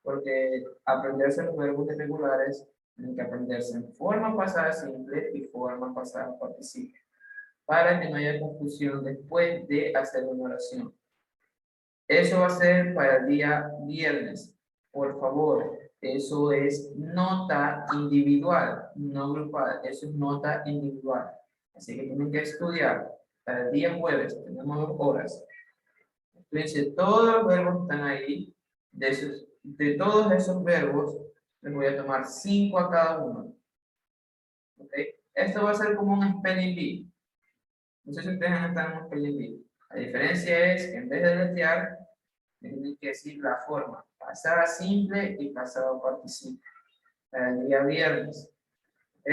Porque aprenderse los verbos irregulares tienen que aprenderse en forma pasada simple y forma pasada participio, para que no haya confusión después de hacer una oración. Eso va a ser para el día viernes. Por favor, eso es nota individual, no grupal. Eso es nota individual. Así que tienen que estudiar. Para el día jueves tenemos 2 horas. Fíjense, todos los verbos que están ahí, de todos esos verbos, les voy a tomar 5 a cada uno. ¿Ok? Esto va a ser como un spelling bee. No sé si ustedes han estado en un spelling bee. La diferencia es que en vez de deletrear, tienen que decir la forma pasada simple y pasado participio. Para el día viernes. ¿Ok?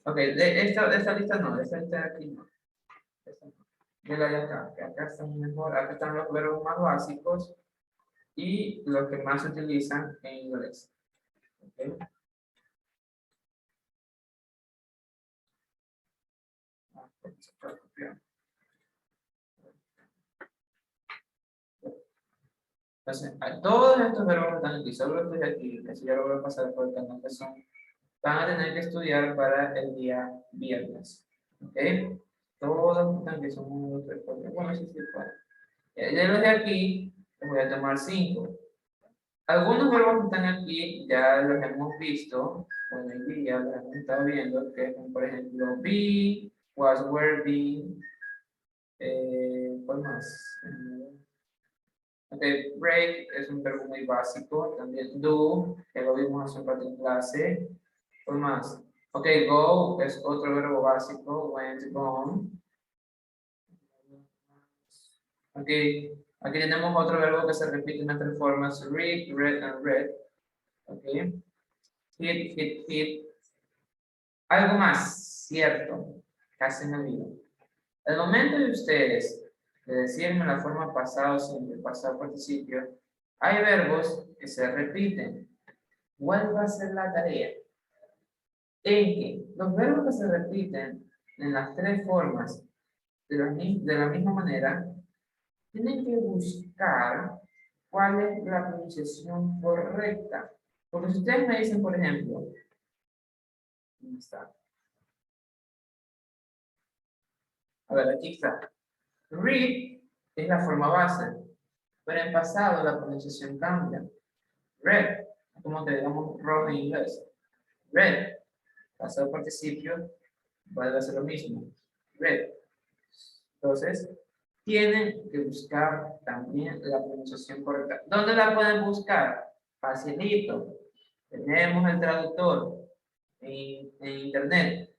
Ok, de esta lista no, de esta lista de aquí no. Esta no. De la de acá, que acá están mejor, acá están los verbos más básicos y los que más se utilizan en inglés. ¿Ok? Entonces, a todos estos verbos que están aquí, solo estoy aquí, eso ya lo voy a pasar por el canal que son, van a tener que estudiar para el día viernes. ¿Ok? Todos están que son 1, 2, 3, 4, bueno, sí, sí, 4. De los de aquí, les voy a tomar 5. Algunos verbos que están aquí ya los hemos visto, bueno, hoy día los hemos estado viendo, que son, por ejemplo, be, was, were, being, ¿cuál más? Ok, break es un verbo muy básico, también do, que lo vimos hace un rato en clase. ¿Cuál más? Ok, go es otro verbo básico, went, gone. Ok, aquí tenemos otro verbo que se repite en las 3 formas, read, read, and read. Ok, hit. Algo más, cierto, casi me olvido. Al momento de ustedes de decirme la forma pasado simple, pasado participio, hay verbos que se repiten. ¿Cuál va a ser la tarea? En que los verbos que se repiten en las 3 formas de la misma manera, tienen que buscar cuál es la pronunciación correcta. Porque si ustedes me dicen, por ejemplo, ¿dónde está? A ver, aquí está. Read es la forma base. Pero en pasado la pronunciación cambia. Red, como te digamos rojo en inglés. Red, pasado participio, vuelve a ser lo mismo. Red. Entonces, tienen que buscar también la pronunciación correcta. ¿Dónde la pueden buscar? Facilito. Tenemos el traductor en internet.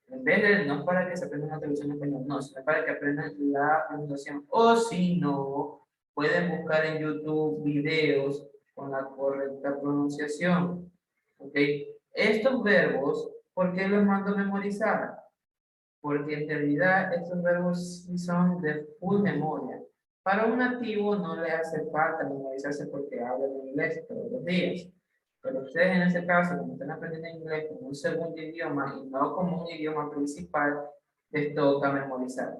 En vez de, no para que se aprendan la traducción en español, no, sino para que aprendan la pronunciación. O si no, pueden buscar en YouTube videos con la correcta pronunciación. ¿Ok? Estos verbos, ¿por qué los mando a memorizar? Porque en realidad estos verbos sí son de full memoria. Para un nativo no le hace falta memorizarse porque hablan inglés todos los días. Pero ustedes en ese caso, como están aprendiendo inglés como un segundo idioma y no como un idioma principal, les toca memorizar.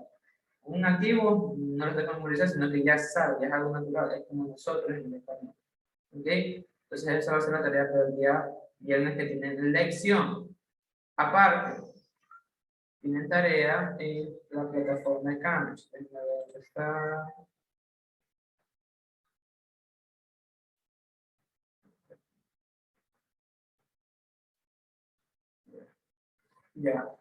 Un nativo no les toca memorizar, sino que ya sabe, ya es algo natural, es como nosotros en el español. ¿Ok? Entonces esa va a ser la tarea para el día viernes que tienen lección. Aparte, tienen tarea en la plataforma de Canvas. ¿Dónde está? Ya.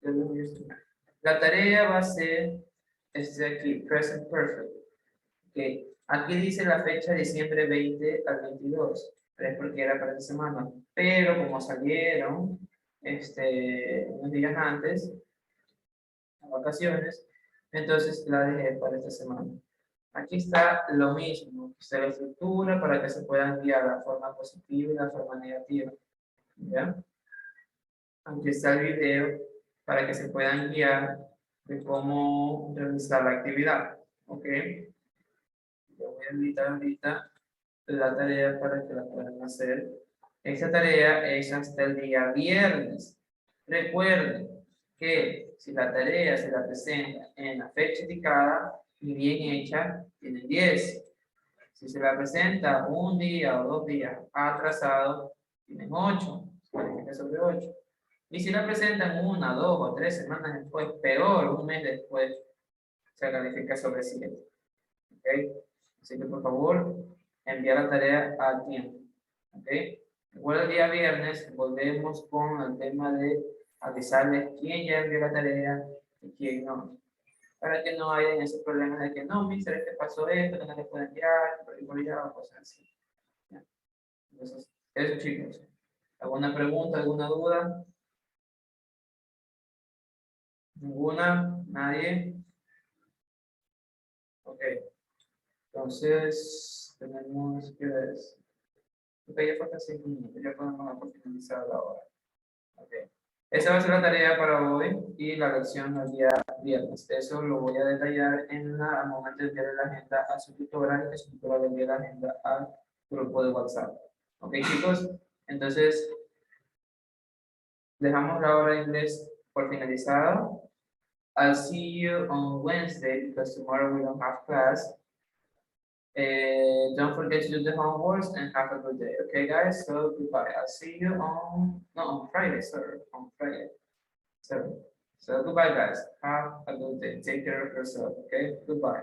Ya lo voy a enseñar. La tarea va a ser aquí, present perfect. Okay. Aquí dice la fecha diciembre 20 al 22, es porque era para esta semana. Pero como salieron unos días antes, en vacaciones, entonces la dejé para esta semana. Aquí está lo mismo, está la estructura para que se pueda enviar la forma positiva y la forma negativa. ¿Ya? Aquí está el video para que se puedan guiar de cómo realizar la actividad. ¿Ok? Yo voy a invitar ahorita la tarea para que la puedan hacer. Esta tarea es hasta el día viernes. Recuerden que si la tarea se la presenta en la fecha indicada y bien hecha, tienen 10. Si se la presenta un día o 2 días atrasado, tienen 8. Se califica sobre 8. Y si la presentan 1, 2 o 3 semanas después, peor, un mes después, se califica sobre 7. ¿Ok? Así que por favor, enviar la tarea a tiempo. ¿Ok? Recuerda el día viernes, volvemos con el tema de avisarles quién ya envió la tarea y quién no. Para que no haya ese problema de que no, mister, este pasó esto, que no le pueden enviar, por allá, o cosas así. ¿Ya? Entonces, eso chicos. ¿Alguna pregunta, alguna duda? ¿Ninguna? ¿Nadie? Ok. Entonces, tenemos que ver. Ok, ya faltan 5 minutos, ya podemos dar por finalizar la hora. Ok. Esa va a ser la tarea para hoy y la lección el día viernes. Eso lo voy a detallar al momento de enviar la agenda a su tutora y que su tutora le envíe la agenda al grupo de WhatsApp. Ok, chicos, entonces dejamos la hora de inglés por finalizada. I'll see you on Wednesday because tomorrow we don't have class. Don't forget to do the homework and have a good day. Okay, guys? So goodbye. I'll see you on Friday, sorry, on Friday. So goodbye, guys. Have a good day. Take care of yourself. Okay, goodbye.